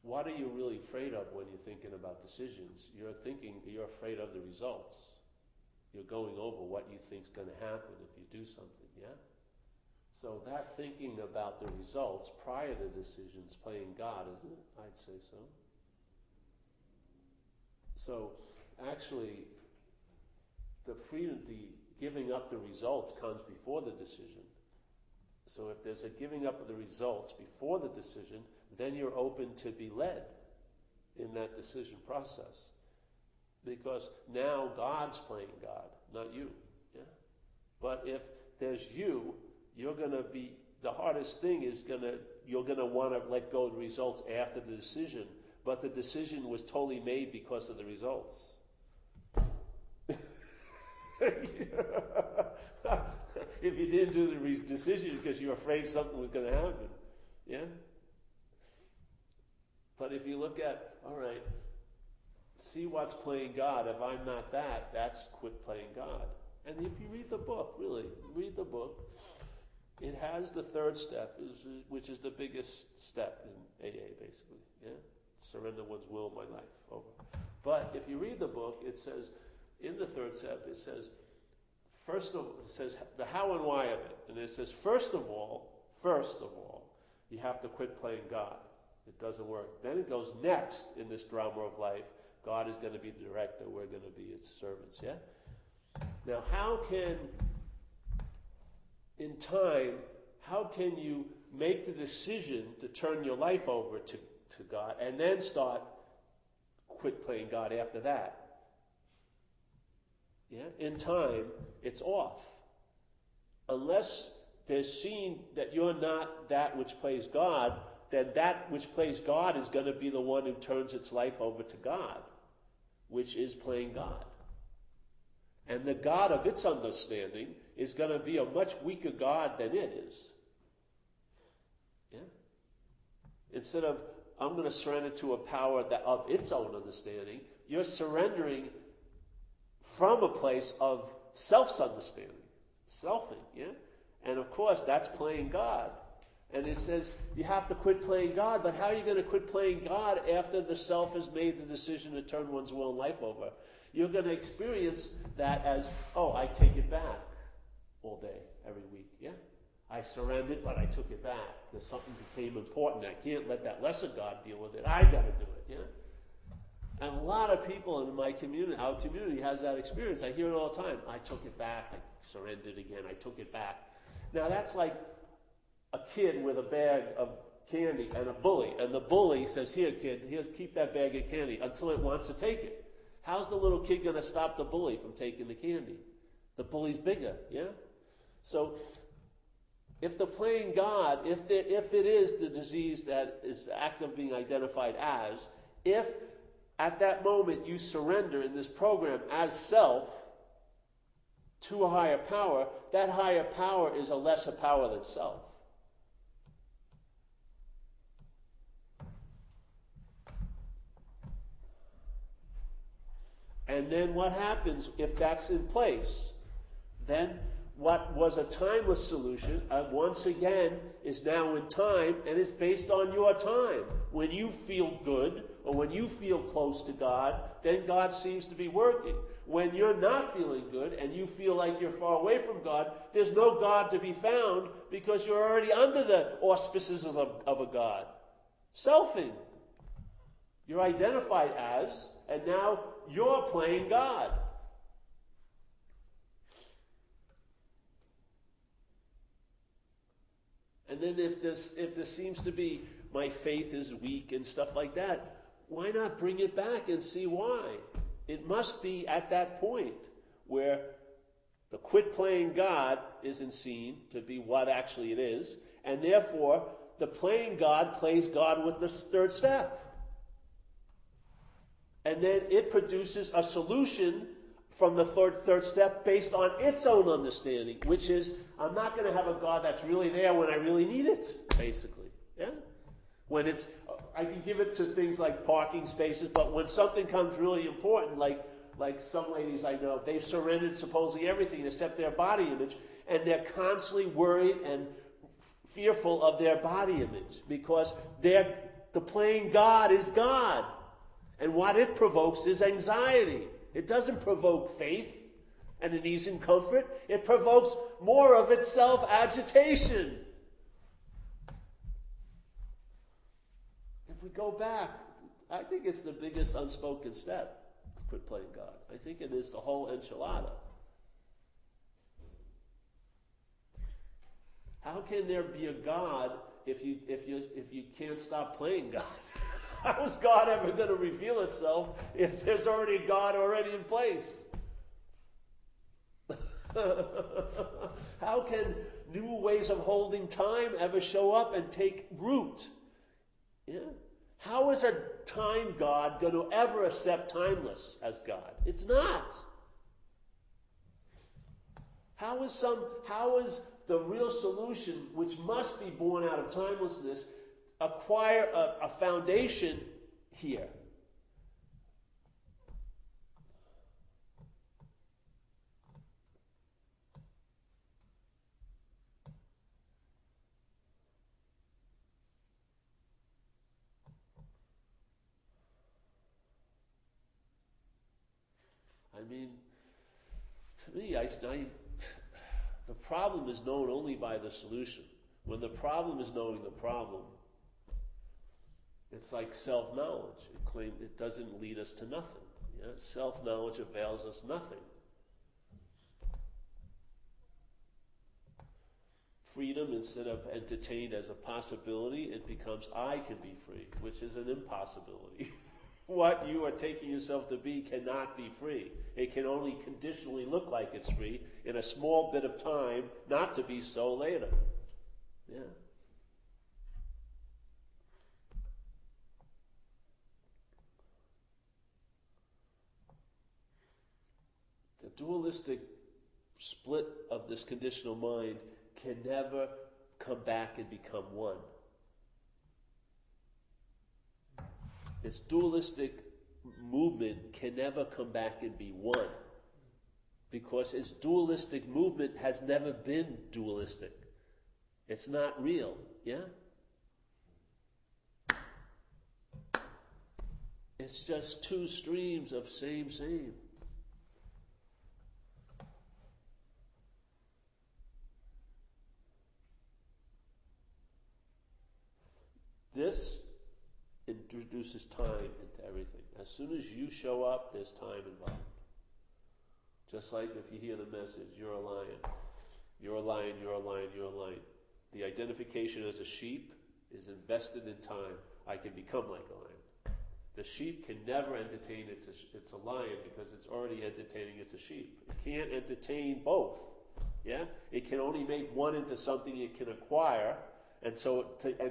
what are you really afraid of when you're thinking about decisions? You're afraid of the results. You're going over what you think's going to happen if you do something, yeah? So that thinking about the results prior to decisions playing God, isn't it? I'd say so. So actually, the freedom, the giving up the results comes before the decision. So if there's a giving up of the results before the decision, then you're open to be led in that decision process. Because now God's playing God, not you. Yeah? But if there's you, you're going to be, the hardest thing is you're going to want to let go of the results after the decision. But the decision was totally made because of the results. if you didn't do the decisions because you were afraid something was going to happen. Yeah? But if you look at, all right, see what's playing God. If I'm not that, that's quit playing God. And if you read the book, really, read the book, it has the third step, which is the biggest step in AA, basically. Yeah? Surrender one's will, my life, over. But if you read the book, it says, in the third step, it says, it says the how and why of it. And it says, first of all, you have to quit playing God. It doesn't work. Then it goes next in this drama of life. God is going to be the director. We're going to be its servants. Yeah? Now, how can you make the decision to turn your life over to God and then quit playing God after that? Yeah? In time, it's off. Unless there's seen that you're not that which plays God, then that which plays God is going to be the one who turns its life over to God, which is playing God. And the God of its understanding is going to be a much weaker God than it is. Yeah? Instead of, I'm going to surrender to a power that of its own understanding, you're surrendering from a place of self-understanding, selfing, yeah? And of course, that's playing God. And it says you have to quit playing God, but how are you going to quit playing God after the self has made the decision to turn one's will and life over? You're going to experience that as, oh, I take it back all day, every week, yeah? I surrendered, but I took it back because something became important. I can't let that lesser God deal with it. I got to do it, yeah? And a lot of people in my community, our community, has that experience. I hear it all the time. I took it back. I surrendered again. I took it back. Now that's like a kid with a bag of candy and a bully. And the bully says, here, kid, here, keep that bag of candy until it wants to take it. How's the little kid going to stop the bully from taking the candy? The bully's bigger, yeah? So if the playing God, if it is the disease that is the act of being identified as, if at that moment you surrender in this program as self to a higher power, that higher power is a lesser power than self. And then what happens if that's in place? Then what was a timeless solution, once again, is now in time, and it's based on your time. When you feel good, or when you feel close to God, then God seems to be working. When you're not feeling good, and you feel like you're far away from God, there's no God to be found, because you're already under the auspices of a God. Selfing. You're identified as, and now you're playing God. And then if there seems to be, my faith is weak and stuff like that, why not bring it back and see why? It must be at that point where the quit playing God isn't seen to be what actually it is, and therefore the playing God plays God with the third step. And then it produces a solution from the third step based on its own understanding, which is, I'm not going to have a God that's really there when I really need it, basically. Yeah? When it's, I can give it to things like parking spaces, but when something comes really important, like some ladies I know, they've surrendered supposedly everything except their body image, and they're constantly worried and fearful of their body image because the playing God is God. And what it provokes is anxiety. It doesn't provoke faith and an ease and comfort. It provokes more of itself agitation. If we go back, I think it's the biggest unspoken step to quit playing God. I think it is the whole enchilada. How can there be a God if you can't stop playing God? How is God ever going to reveal itself if there's already a God already in place? How can new ways of holding time ever show up and take root? Yeah? How is a time God going to ever accept timeless as God? It's not. How is the real solution, which must be born out of timelessness, acquire a foundation here? I mean, to me, the problem is known only by the solution. When the problem is knowing the problem, it's like self-knowledge. It doesn't lead us to nothing. Yeah? Self-knowledge avails us nothing. Freedom, instead of entertained as a possibility, it becomes I can be free, which is an impossibility. What you are taking yourself to be cannot be free. It can only conditionally look like it's free in a small bit of time, not to be so later. Yeah. The dualistic split of this conditional mind can never come back and become one. Its dualistic movement can never come back and be one, because its dualistic movement has never been dualistic. It's not real, yeah? It's just two streams of same. This introduces time into everything. As soon as you show up, there's time involved. Just like if you hear the message, you're a lion. You're a lion, you're a lion, you're a lion. The identification as a sheep is invested in time. I can become like a lion. The sheep can never entertain it's a lion because it's already entertaining it's a sheep. It can't entertain both. Yeah? It can only make one into something it can acquire and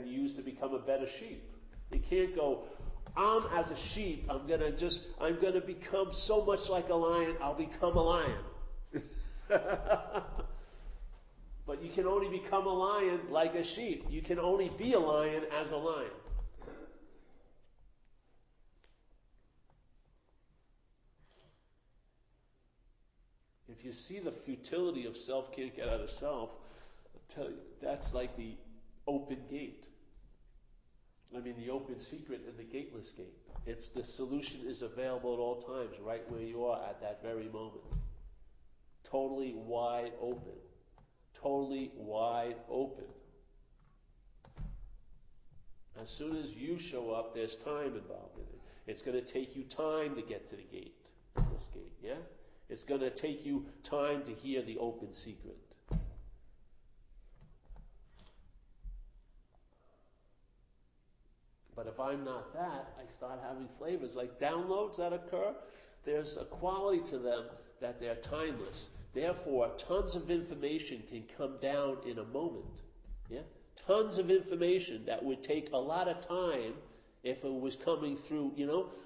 use to become a better sheep. It can't go, as a sheep, I'm gonna become so much like a lion, I'll become a lion. But you can only become a lion like a sheep. You can only be a lion as a lion. If you see the futility of self can't get out of self, I'll tell you, that's like the open gate. The open secret and the gateless gate. It's the solution is available at all times, right where you are at that very moment. Totally wide open. Totally wide open. As soon as you show up, there's time involved in it. It's going to take you time to get to the gate, this gate, yeah? It's going to take you time to hear the open secret. But if I'm not that, I start having flavors. Like downloads that occur, there's a quality to them that they're timeless. Therefore, tons of information can come down in a moment. Yeah? Tons of information that would take a lot of time if it was coming through,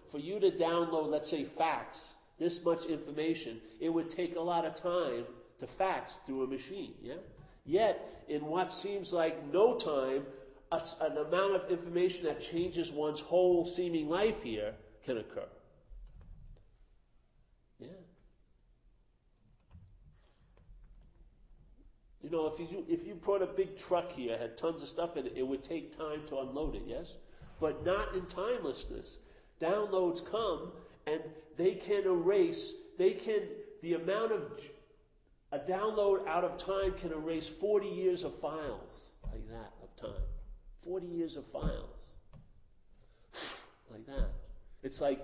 for you to download, let's say, fax, this much information, it would take a lot of time to fax through a machine. Yeah? Yet, in what seems like no time, an amount of information that changes one's whole seeming life here can occur. Yeah. If you brought a big truck here, had tons of stuff in it, it would take time to unload it, yes? But not in timelessness. Downloads come and they can erase, the amount of, a download out of time can erase 40 years of files like that of time. 40 years of files. Like that. It's like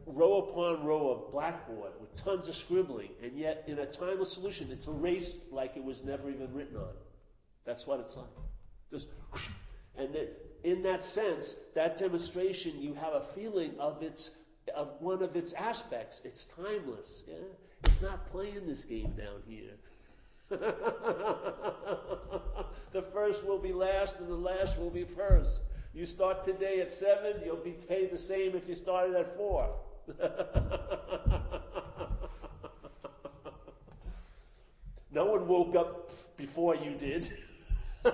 row upon row of blackboard with tons of scribbling, and yet in a timeless solution, it's erased like it was never even written on. That's what it's like. Just, and then in that sense, that demonstration, you have a feeling of one of its aspects. It's timeless. Yeah? It's not playing this game down here. The first will be last and the last will be first. You start today at 7, you'll be paid the same if you started at 4. No one woke up before you did. Oh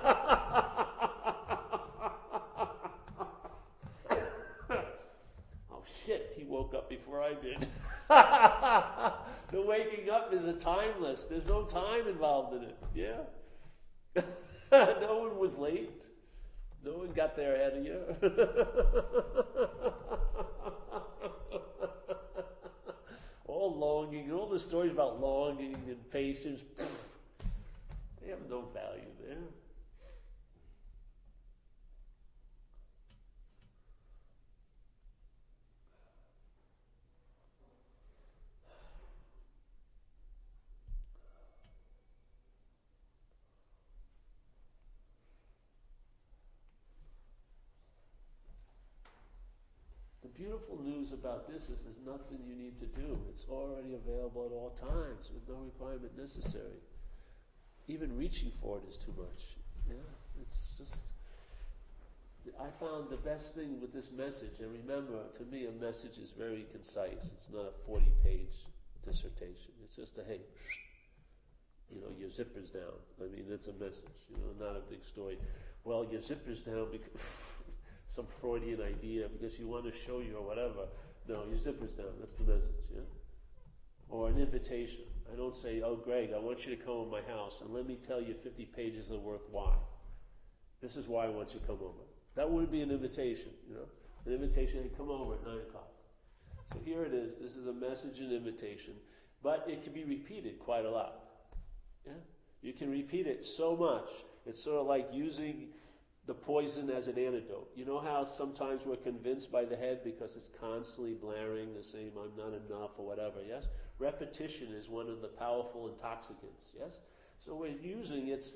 shit, he woke up before I did. The waking up is a timeless. There's no time involved in it. Yeah. No one was late. No one got there ahead of you. All longing, all the stories about longing and patience, they have no value there. The beautiful news about this is there's nothing you need to do. It's already available at all times with no requirement necessary. Even reaching for it is too much. Yeah, it's just, I found the best thing with this message, and remember, to me a message is very concise. It's not a 40-page dissertation. It's just a, hey, your zipper's down. I mean, it's a message, not a big story. Well, your zipper's down because some Freudian idea because you want to show you or whatever. No, your zipper's down. That's the message, yeah? Or an invitation. I don't say, oh, Greg, I want you to come to my house and let me tell you 50 pages are worth why. This is why I want you to come over. That wouldn't be an invitation, An invitation, hey, come over at 9 o'clock. So here it is. This is a message and invitation. But it can be repeated quite a lot. Yeah? You can repeat it so much. It's sort of like using the poison as an antidote. You know how sometimes we're convinced by the head because it's constantly blaring the same, I'm not enough or whatever, yes? Repetition is one of the powerful intoxicants, yes? So we're using its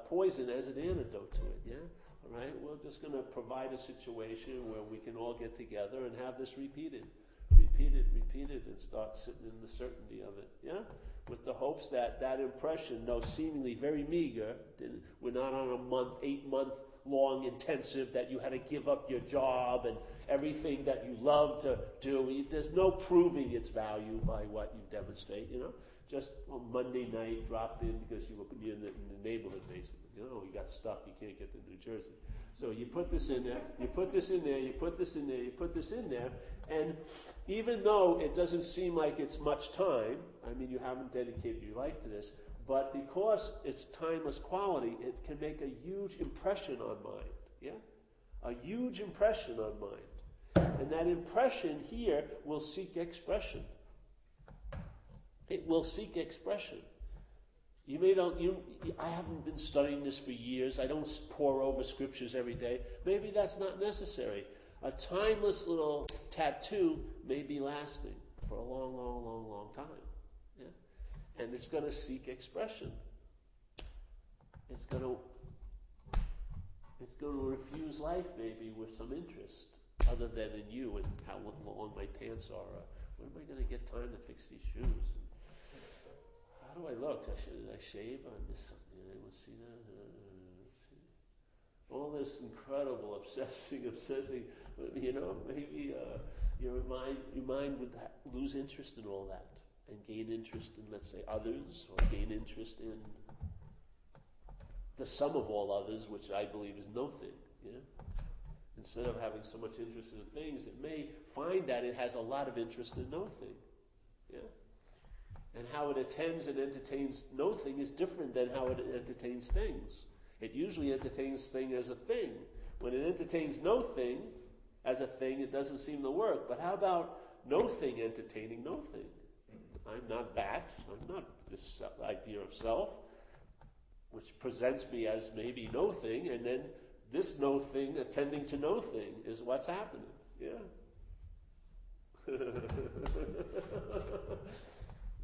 poison as an antidote to it, yeah? All right, we're just going to provide a situation where we can all get together and have this repeated, and start sitting in the certainty of it, yeah? With the hopes that that impression, though seemingly very meager, we're not on a 8-month long intensive that you had to give up your job and everything that you love to do. There's no proving its value by what you demonstrate, Just on Monday night, dropped in because you were in the neighborhood, basically. You got stuck, you can't get to New Jersey. So you put this in there, you put this in there, you put this in there, you put this in there, and even though it doesn't seem like it's much time, I mean, you haven't dedicated your life to this, but because it's timeless quality, it can make a huge impression on mind, yeah? A huge impression on mind. And that impression here will seek expression. It will seek expression. I haven't been studying this for years. I don't pore over scriptures every day. Maybe that's not necessary. A timeless little tattoo may be lasting for a long, long, long, long time. Yeah? And it's going to seek expression. It's going to refuse life maybe with some interest other than in you and how long my pants are. When am I going to get time to fix these shoes? How do I look? Did I shave? I missed something. Anyone see that? All this incredible obsessing. Maybe your mind would lose interest in all that and gain interest in, let's say, others, or gain interest in the sum of all others, which I believe is no thing. Yeah? Instead of having so much interest in things, it may find that it has a lot of interest in no thing. Yeah? And how it attends and entertains no thing is different than how it entertains things. It usually entertains thing as a thing. When it entertains no thing as a thing, it doesn't seem to work. But how about no thing entertaining no thing? I'm not that. I'm not this idea of self, which presents me as maybe no thing, and then this no thing attending to no thing is what's happening. Yeah.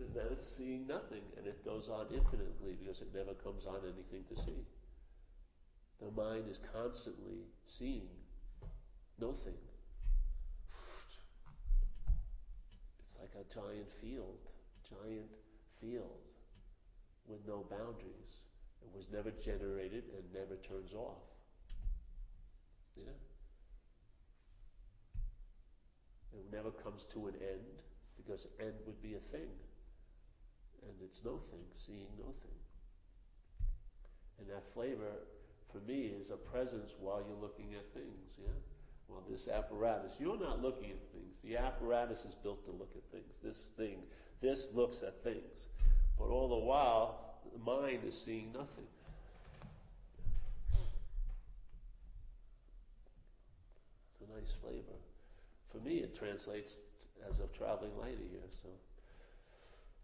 And then it's seeing nothing, and it goes on infinitely because it never comes on anything to see. The mind is constantly seeing nothing. It's like a giant field with no boundaries. It was never generated and never turns off. Yeah? It never comes to an end because an end would be a thing. And it's no thing, seeing no thing. And that flavor, for me, is a presence while you're looking at things, yeah? Well, this apparatus, you're not looking at things. The apparatus is built to look at things. This looks at things. But all the while, the mind is seeing nothing. It's a nice flavor. For me, it translates as a traveling lighter here, so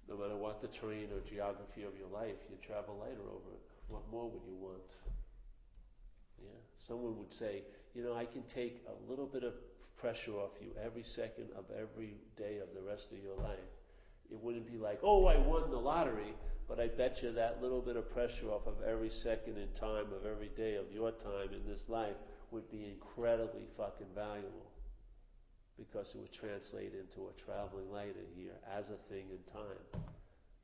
no matter what the terrain or geography of your life, you travel lighter over it. What more would you want? Yeah. Someone would say, I can take a little bit of pressure off you every second of every day of the rest of your life. It wouldn't be like, oh, I won the lottery, but I bet you that little bit of pressure off of every second in time of every day of your time in this life would be incredibly fucking valuable, because it would translate into a traveling lighter here as a thing in time.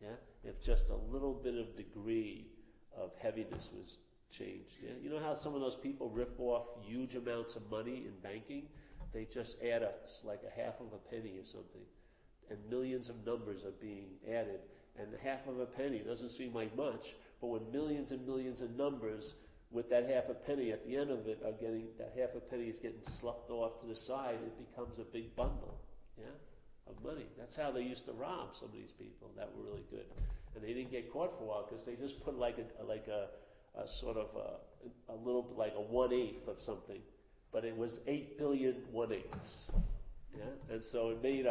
Yeah? If just a little bit of degree of heaviness was changed. Yeah? You know how some of those people rip off huge amounts of money in banking? They just add like a half of a penny or something, and millions of numbers are being added, and half of a penny doesn't seem like much, but when millions and millions of numbers with that half a penny at the end of it that half a penny is getting sloughed off to the side, it becomes a big bundle, yeah, of money. That's how they used to rob some of these people that were really good, and they didn't get caught for a while because they just put like a sort of a little bit like a 1/8 of something, but it was 8 billion 1/8, yeah, and so it made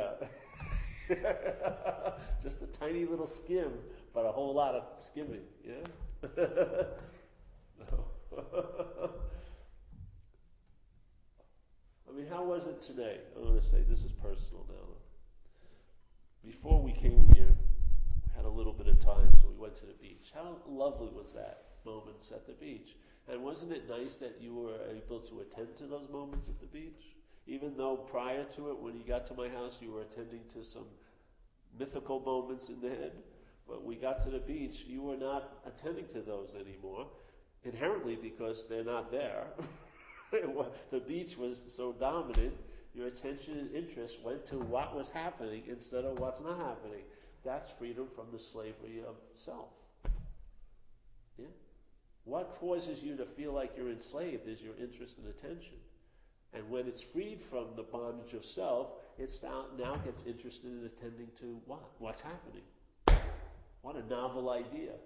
just a tiny little skim, but a whole lot of skimming, yeah. I mean, how was it today? I want to say this is personal now. Before we came here, we had a little bit of time, so we went to the beach. How lovely was that moments at the beach? And wasn't it nice that you were able to attend to those moments at the beach? Even though prior to it, when you got to my house, you were attending to some mythical moments in the head. But we got to the beach, you were not attending to those anymore. Inherently, because they're not there. The beach was so dominant, your attention and interest went to what was happening instead of what's not happening. That's freedom from the slavery of self. Yeah? What causes you to feel like you're enslaved is your interest and attention. And when it's freed from the bondage of self, it now gets interested in attending to what? What's happening. What a novel idea.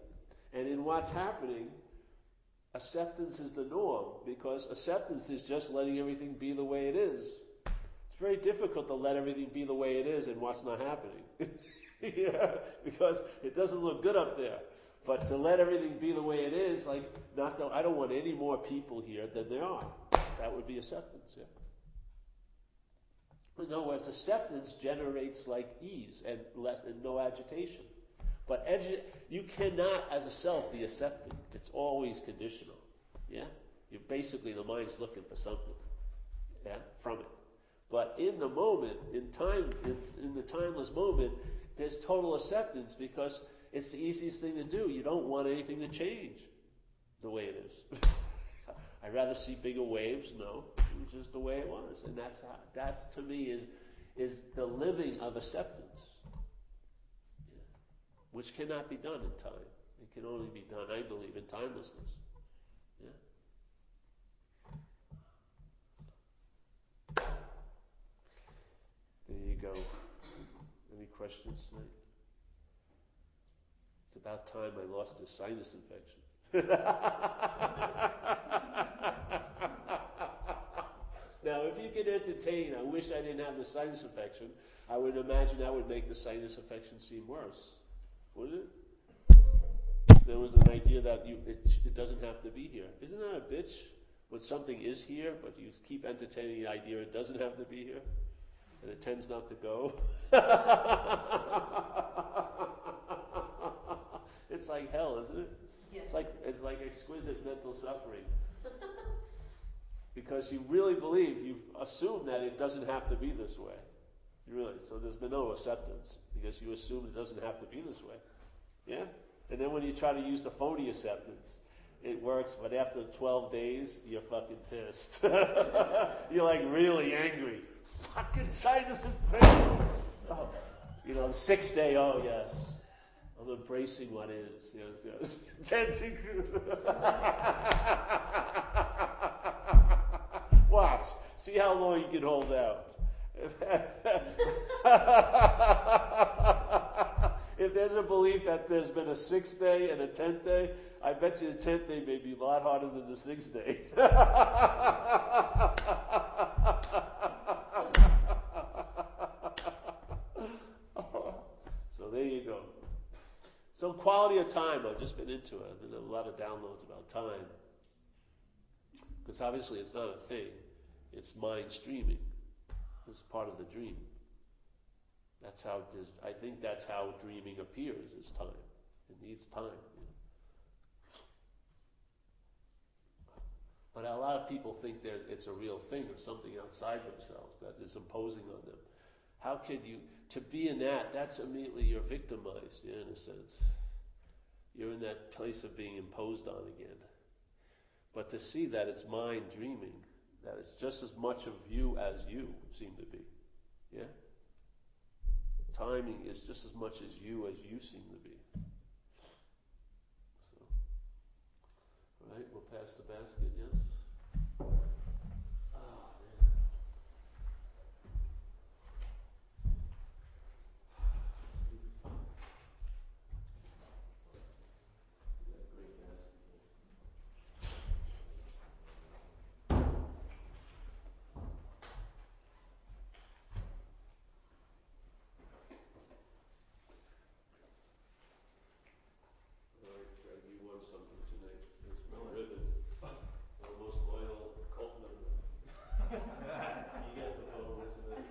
And in what's happening, acceptance is the norm, because acceptance is just letting everything be the way it is. It's very difficult to let everything be the way it is and what's not happening. Yeah, because it doesn't look good up there. But to let everything be the way it is, like, I don't want any more people here than there are. That would be acceptance, yeah. In other words, acceptance generates like ease and no agitation. But you cannot, as a self, be accepting. It's always conditional. Yeah? The mind's looking for something. Yeah? From it. But in the moment, in time, in the timeless moment, there's total acceptance, because it's the easiest thing to do. You don't want anything to change the way it is. I'd rather see bigger waves. No, it was just the way it was. And that's to me is the living of acceptance. Which cannot be done in time. It can only be done, I believe, in timelessness. Yeah? There you go. Any questions tonight? It's about time I lost this sinus infection. Now, if you could entertain, I wish I didn't have the sinus infection, I would imagine that would make the sinus infection seem worse. Wouldn't it? There was an idea that it doesn't have to be here. Isn't that a bitch? When something is here, but you keep entertaining the idea it doesn't have to be here, and it tends not to go. It's like hell, isn't it? Yes. It's like exquisite mental suffering. Because you really believe, you've assumed that it doesn't have to be this way. Really, so there's been no acceptance, because you assume it doesn't have to be this way. Yeah? And then when you try to use the phony acceptance, it works, but after 12 days, you're fucking pissed. You're like really angry. Fucking sinus infection. Oh. The 6th day, oh yes. I'm embracing what is. Yes. Tending. Watch. See how long you can hold out. If there's a belief that there's been a 6th day and a 10th day, I bet you the 10th day may be a lot harder than the 6th day. So there you go. So quality of time, I've just been into it. I've been a lot of downloads about time. Because obviously it's not a thing. It's mind streaming. It's part of the dream. That's how I think that's how dreaming appears, is time. It needs time. But a lot of people think that it's a real thing or something outside themselves that is imposing on them. How could you, to be in that's immediately you're victimized, in a sense. You're in that place of being imposed on again. But to see that it's mind dreaming, that it's just as much of you as you seem to be. Yeah? Timing is just as much as you seem to be. So, all right, we'll pass the basket, yes? Something tonight. There's no ribbon. Our most loyal cult member. You get the phone tonight.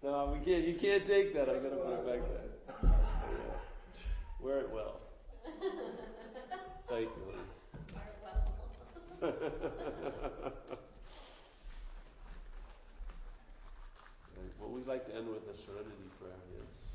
No, we can't. You can't take that. I gotta put it back there. Yeah. Wear it well. Thank you. Well, we'd like to end with a serenity prayer, yes.